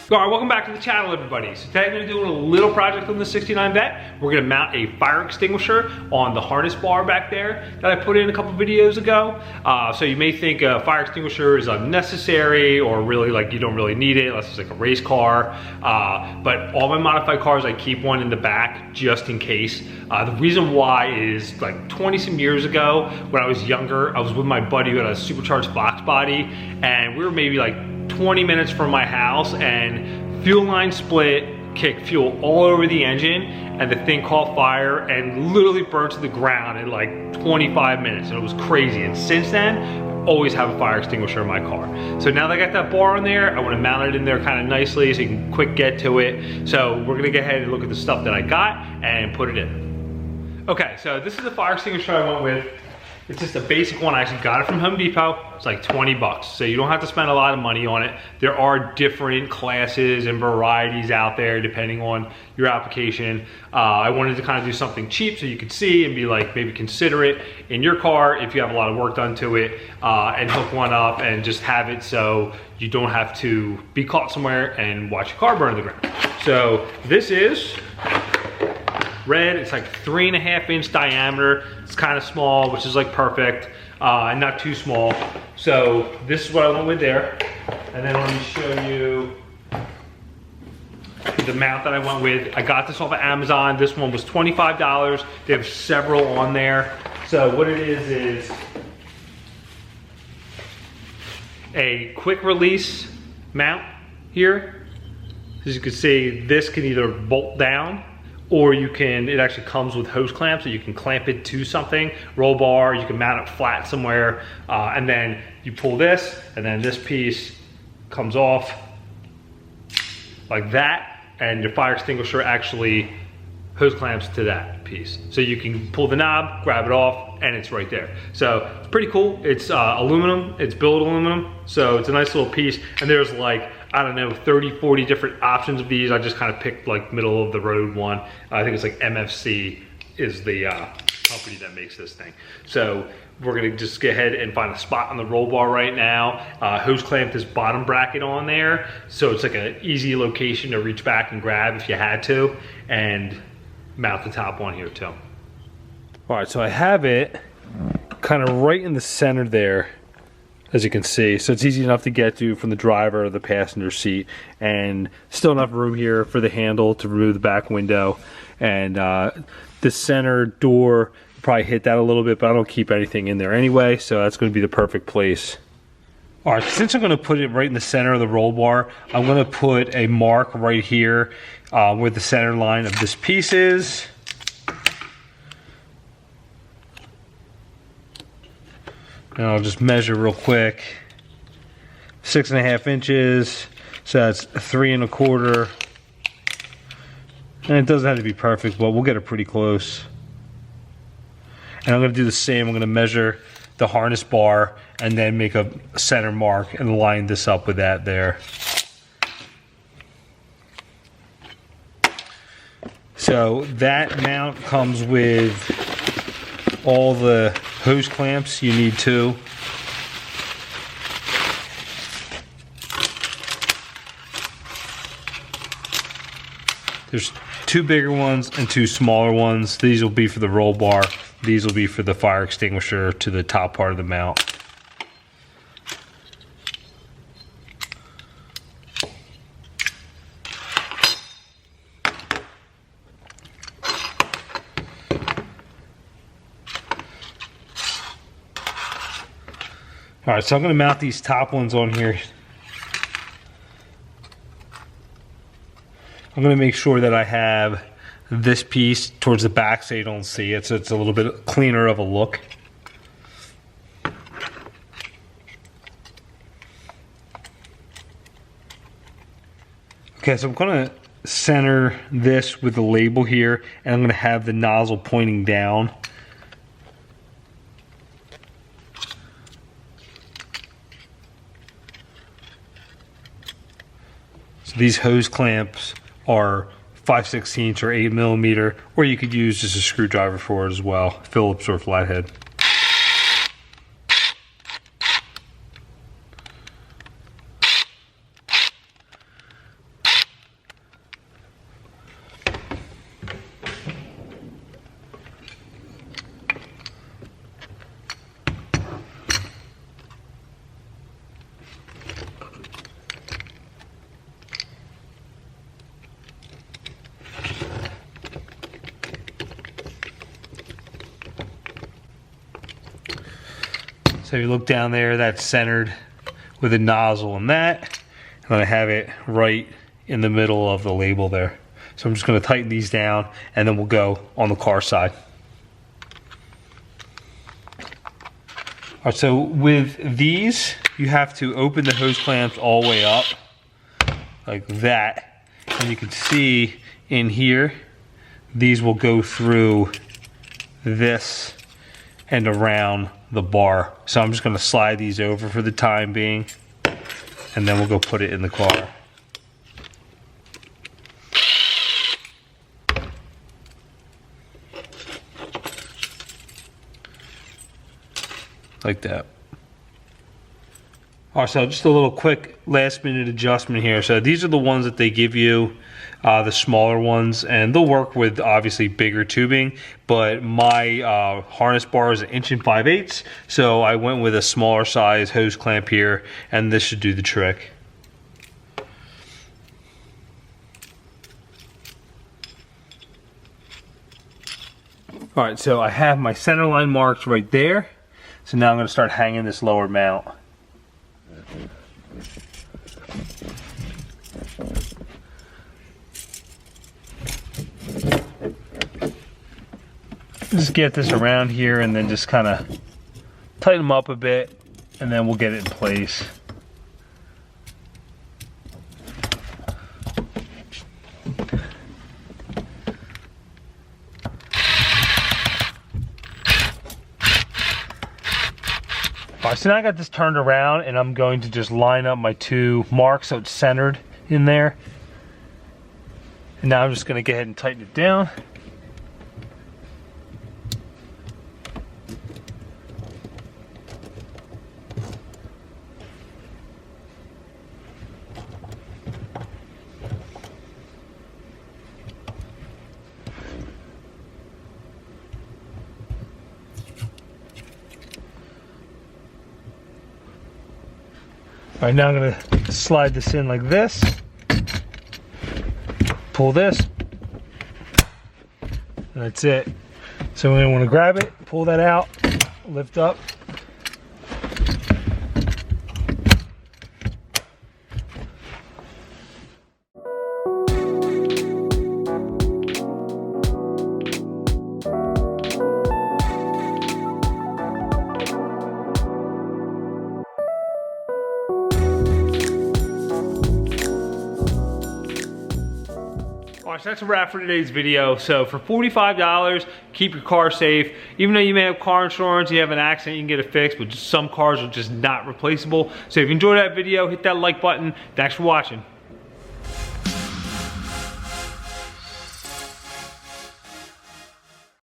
All right, welcome back to the channel, everybody. So today I'm gonna do a little project on the 69 Vet. We're gonna mount a fire extinguisher on the harness bar back there that I put in a couple videos ago. So you may think a fire extinguisher is unnecessary or really like you don't really need it unless it's like a race car. But all my modified cars, I keep one in the back just in case. The reason why is like 20 some years ago when I was younger, I was with my buddy who had a supercharged Fox body, and we were maybe like 20 minutes from my house, and fuel line split, kicked fuel all over the engine, and the thing caught fire and literally burned to the ground in like 25 minutes, and it was crazy. And since then, I always have a fire extinguisher in my car. So now that I got that bar on there, I want to mount it in there kind of nicely so you can quick get to it. So we're gonna go ahead and look at the stuff that I got and put it in. Okay, so this is the fire extinguisher I went with. It's just a basic one. I actually got it from Home Depot. It's like 20 bucks. So you don't have to spend a lot of money on it. There are different classes and varieties out there depending on your application. I wanted to kind of do something cheap so you could see and be like, maybe consider it in your car if you have a lot of work done to it, and hook one up and just have it so you don't have to be caught somewhere and watch your car burn to the ground. So this is red. It's like 3.5 inch diameter. It's kind of small, which is like perfect, and not too small. So this is what I went with there. And then let me show you the mount that I went with. I got this off of Amazon. This one was $25. They have several on there. So what it is a quick release mount here. As you can see, this can either bolt down, or you can, it actually comes with hose clamps, so you can clamp it to something, roll bar, you can mount it flat somewhere, and then you pull this, and then this piece comes off like that, and your fire extinguisher actually hose clamps to that piece. So you can pull the knob, grab it off, and it's right there. So it's pretty cool. It's aluminum, it's billet aluminum, so it's a nice little piece, and there's like, I don't know, 30, 40 different options of these. I just kind of picked like middle of the road one. I think it's like MFC is the company that makes this thing. So we're gonna just go ahead and find a spot on the roll bar right now. Hose clamp this bottom bracket on there, so it's like an easy location to reach back and grab if you had to, and mount the top one here too. All right, so I have it kind of right in the center there, as you can see, so it's easy enough to get to from the driver or the passenger seat, and still enough room here for the handle to remove the back window. And the center door, probably hit that a little bit, but I don't keep anything in there anyway, so that's going to be the perfect place. All right, since I'm going to put it right in the center of the roll bar, I'm going to put a mark right here where the center line of this piece is. And I'll just measure real quick. 6.5 inches, so that's 3 1/4. And it doesn't have to be perfect, but we'll get it pretty close. And I'm gonna do the same. I'm gonna measure the harness bar and then make a center mark and line this up with that there. So that mount comes with all the hose clamps. You need 2. There's 2 bigger ones and 2 smaller ones. These will be for the roll bar. These will be for the fire extinguisher to the top part of the mount. All right, so I'm going to mount these top ones on here. I'm going to make sure that I have this piece towards the back so you don't see it, so it's a little bit cleaner of a look. Okay, so I'm going to center this with the label here, and I'm going to have the nozzle pointing down. These hose clamps are 5/16 or 8mm, or you could use just a screwdriver for it as well, Phillips or flathead. So if you look down there, that's centered with a nozzle and that. And then I have it right in the middle of the label there. So I'm just gonna tighten these down and then we'll go on the car side. All right, so with these, you have to open the hose clamps all the way up like that. And you can see in here, these will go through this and around the bar. So I'm just gonna slide these over for the time being, and then we'll go put it in the car. Like that. All right, so just a little quick last minute adjustment here. So these are the ones that they give you, the smaller ones, and they'll work with obviously bigger tubing, but my harness bar is 1 5/8 inches, so I went with a smaller size hose clamp here, and this should do the trick. All right, so I have my center line marks right there. So now I'm gonna start hanging this lower mount. Just get this around here and then just kind of tighten them up a bit, and then we'll get it in place. All right, so now I got this turned around and I'm going to just line up my 2 marks so it's centered in there. And now I'm just gonna go ahead and tighten it down. All right, now I'm gonna slide this in like this. Pull this. And that's it. So we're gonna wanna grab it, pull that out, lift up. So that's a wrap for today's video. So for $45, keep your car safe. Even though you may have car insurance, you have an accident, you can get it fixed, but just some cars are just not replaceable. So if you enjoyed that video, hit that like button. Thanks for watching.